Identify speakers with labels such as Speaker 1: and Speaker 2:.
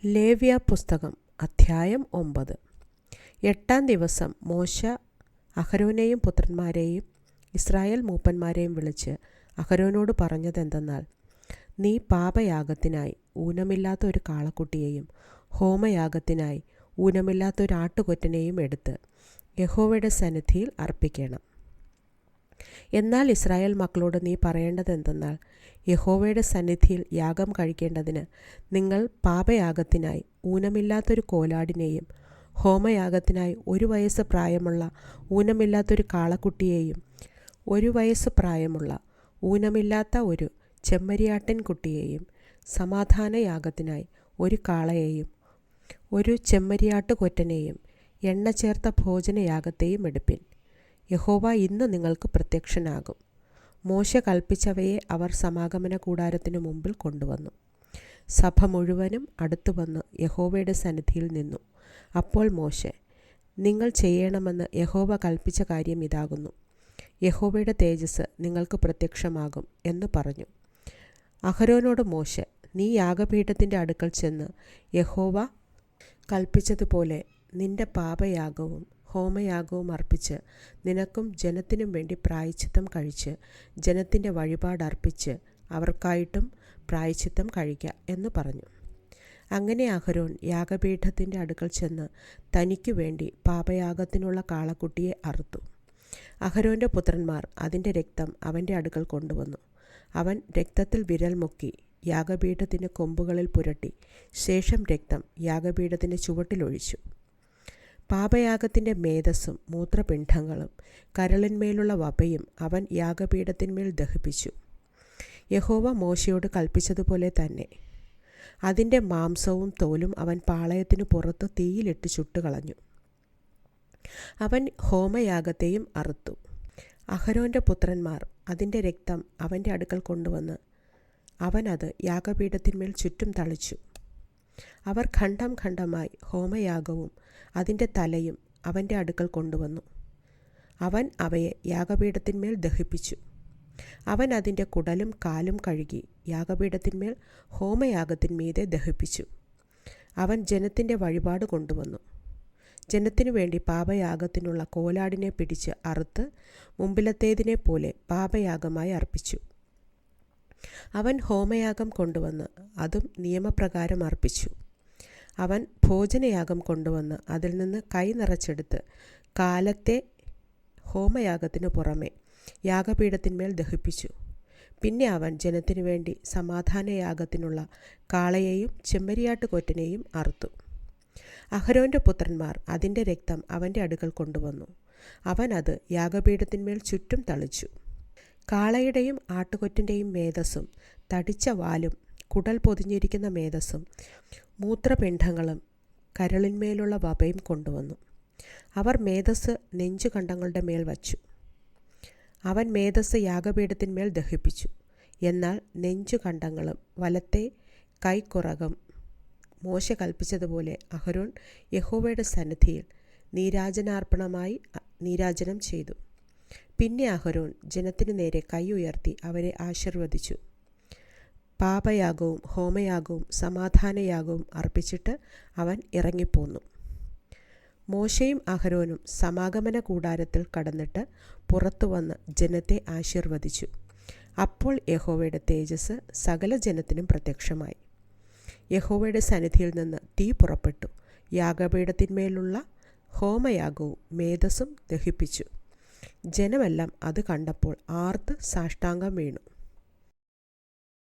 Speaker 1: ലേവ്യ പുസ്തകം അധ്യായം 9. 8-ാം ദിവസം മോശ അഹരോനെയും പുത്രന്മാരെയും ഇസ്രായേൽ മൂപ്പന്മാരെയും വിളിച്ച് അഹരോനോട് പറഞ്ഞതെന്തെന്നാൽ, നീ പാപയാഗത്തിനായി ഊനമില്ലാത്ത ഒരു കാളക്കുട്ടിയെയും ഹോമയാഗത്തിനായി ഊനമില്ലാത്ത ഒരു ആട്ടുകൊറ്റനെയും എടുത്ത് യഹോവയുടെ സന്നിധിയിൽ അർപ്പിക്കണം. എന്നാൽ ഇസ്രായേൽ മക്കളോട് നീ പറയേണ്ടതെന്തെന്നാൽ, യഹോവയുടെ സന്നിധിയിൽ യാഗം കഴിക്കേണ്ടതിന് നിങ്ങൾ പാപയാഗത്തിനായി ഊനമില്ലാത്തൊരു കോലാടിനെയും ഹോമയാഗത്തിനായി 1 വയസ്സ് പ്രായമുള്ള ഊനമില്ലാത്തൊരു കാളക്കുട്ടിയെയും 1 വയസ്സ് പ്രായമുള്ള ഊനമില്ലാത്ത ഒരു ചെമ്മരിയാട്ടിൻകുട്ടിയെയും സമാധാനയാഗത്തിനായി 1 കാളയെയും 1 ചെമ്മരിയാട്ടുകൊറ്റനെയും എണ്ണ ചേർത്ത ഭോജനയാഗത്തെയും എടുപ്പിൻ. യഹോവ ഇന്ന് നിങ്ങൾക്ക് പ്രത്യക്ഷനാകും. മോശ കൽപ്പിച്ചവയെ അവർ സമാഗമന കൂടാരത്തിനു മുമ്പിൽ കൊണ്ടുവന്നു. സഭ മുഴുവനും അടുത്തു വന്ന് യഹോവയുടെ സന്നിധിയിൽ നിന്നു. അപ്പോൾ മോശെ, നിങ്ങൾ ചെയ്യണമെന്ന് യഹോവ കൽപ്പിച്ച കാര്യം ഇതാകുന്നു. യഹോവയുടെ തേജസ് നിങ്ങൾക്ക് പ്രത്യക്ഷമാകും എന്ന് പറഞ്ഞു. അഹരോനോട് മോശെ, നീ യാഗപീഠത്തിൻ്റെ അടുക്കൽ ചെന്ന് യഹോവ കൽപ്പിച്ചതുപോലെ നിന്റെ പാപയാഗവും ഹോമയാഗവും അർപ്പിച്ച് നിനക്കും ജനത്തിനും വേണ്ടി പ്രായശ്ചിത്തം കഴിച്ച് ജനത്തിൻ്റെ വഴിപാടർപ്പിച്ച് അവർക്കായിട്ടും പ്രായശ്ചിത്തം കഴിക്കുക എന്ന് പറഞ്ഞു. അങ്ങനെ അഹരോൻ യാഗപീഠത്തിൻ്റെ അടുക്കൽ ചെന്ന് തനിക്കു വേണ്ടി പാപയാഗത്തിനുള്ള കാളക്കുട്ടിയെ അറുത്തു. അഹരോൻ്റെ പുത്രന്മാർ അതിൻ്റെ രക്തം അവൻ്റെ അടുക്കൽ കൊണ്ടുവന്നു. അവൻ രക്തത്തിൽ വിരൽ മുക്കി യാഗപീഠത്തിൻ്റെ കൊമ്പുകളിൽ പുരട്ടി ശേഷം രക്തം യാഗപീഠത്തിൻ്റെ ചുവട്ടിലൊഴിച്ചു. പാപയാഗത്തിൻ്റെ മേധസ്സും മൂത്രപിണ്ഡങ്ങളും കരളിന്മേലുള്ള വപയും അവൻ യാഗപീഠത്തിന്മേൽ ദഹിപ്പിച്ചു, യഹോവ മോശയോട് കൽപ്പിച്ചതുപോലെ തന്നെ. അതിൻ്റെ മാംസവും തോലും അവൻ പാളയത്തിനു പുറത്ത് തീയിലിട്ട് ചുട്ടുകളഞ്ഞു. അവൻ ഹോമയാഗത്തെയും അറുത്തു. അഹരോൻ്റെ പുത്രന്മാർ അതിൻ്റെ രക്തം അവൻ്റെ അടുക്കൽ കൊണ്ടുവന്ന് അവൻ അത് യാഗപീഠത്തിന്മേൽ ചുറ്റും തളിച്ചു. അവർ ഖണ്ഡം ഖണ്ഡമായി ഹോമയാഗവും അതിൻ്റെ തലയും അവൻ്റെ അടുക്കൽ കൊണ്ടുവന്നു. അവൻ അവയെ യാഗപീഠത്തിന്മേൽ ദഹിപ്പിച്ചു. അവൻ അതിൻ്റെ കുടലും കാലും കഴുകി യാഗപീഠത്തിന്മേൽ ഹോമയാഗത്തിന്മീതെ ദഹിപ്പിച്ചു. അവൻ ജനത്തിൻ്റെ വഴിപാട് കൊണ്ടുവന്നു. ജനത്തിനു വേണ്ടി പാപയാഗത്തിനുള്ള കോലാടിനെ പിടിച്ച് അറുത്ത് മുമ്പിലത്തേതിനെ പോലെ പാപയാഗമായി അർപ്പിച്ചു. അവൻ ഹോമയാഗം കൊണ്ടുവന്ന് അതും നിയമപ്രകാരം അർപ്പിച്ചു. അവൻ ഭോജനയാഗം കൊണ്ടുവന്ന് അതിൽ നിന്ന് കൈ നിറച്ചെടുത്ത് കാലത്തെ ഹോമയാഗത്തിനു പുറമെ യാഗപീഠത്തിന്മേൽ ദഹിപ്പിച്ചു. പിന്നെ അവൻ ജനത്തിനു വേണ്ടി സമാധാനയാഗത്തിനുള്ള കാളയെയും ചെമ്മരിയാട്ടുകൊറ്റനെയും അറുത്തു. അഹരോൻ്റെ പുത്രന്മാർ അതിൻ്റെ രക്തം അവൻ്റെ അടുക്കൽ കൊണ്ടുവന്നു. അവൻ അത് യാഗപീഠത്തിന്മേൽ ചുറ്റും തളിച്ചു. കാളയുടെയും ആട്ടുകൊറ്റൻ്റെയും മേധസ്സും തടിച്ച വാലും കുടൽ പൊതിഞ്ഞിരിക്കുന്ന മേധസ്സും മൂത്രപിണ്ഡങ്ങളും കരളിന്മേലുള്ള വപയും കൊണ്ടുവന്നു. അവർ മേധസ് നെഞ്ചുകണ്ടങ്ങളുടെ മേൽ വച്ചു. അവൻ മേധസ് യാഗപീഠത്തിന്മേൽ ദഹിപ്പിച്ചു. എന്നാൽ നെഞ്ചുകണ്ടങ്ങളും വലത്തെ കൈക്കുറകും മോശ കൽപ്പിച്ചതുപോലെ അഹരോൻ യഹോവയുടെ സന്നിധിയിൽ നീരാജനാർപ്പണമായി നീരാജനം ചെയ്തു. പിന്നെ അഹരോൻ ജനത്തിനു നേരെ കൈ ഉയർത്തി അവരെ ആശീർവദിച്ചു. പാപയാഗവും ഹോമയാഗവും സമാധാനയാഗവും അർപ്പിച്ചിട്ട് അവൻ ഇറങ്ങിപ്പോന്നു. മോശയും അഹരോനും സമാഗമന കൂടാരത്തിൽ കടന്നിട്ട് പുറത്തു വന്ന് ജനത്തെ ആശീർവദിച്ചു. അപ്പോൾ യഹോവയുടെ തേജസ് സകല ജനത്തിനും പ്രത്യക്ഷമായി. യഹോവയുടെ സന്നിധിയിൽ നിന്ന് തീ പുറപ്പെട്ടു യാഗപീഠത്തിന്മേലുള്ള ഹോമയാഗവും മേധസ്സും ദഹിപ്പിച്ചു. ജനമെല്ലാം അത് കണ്ടപ്പോൾ ആർത്ത് സാഷ്ടാംഗം വീണു.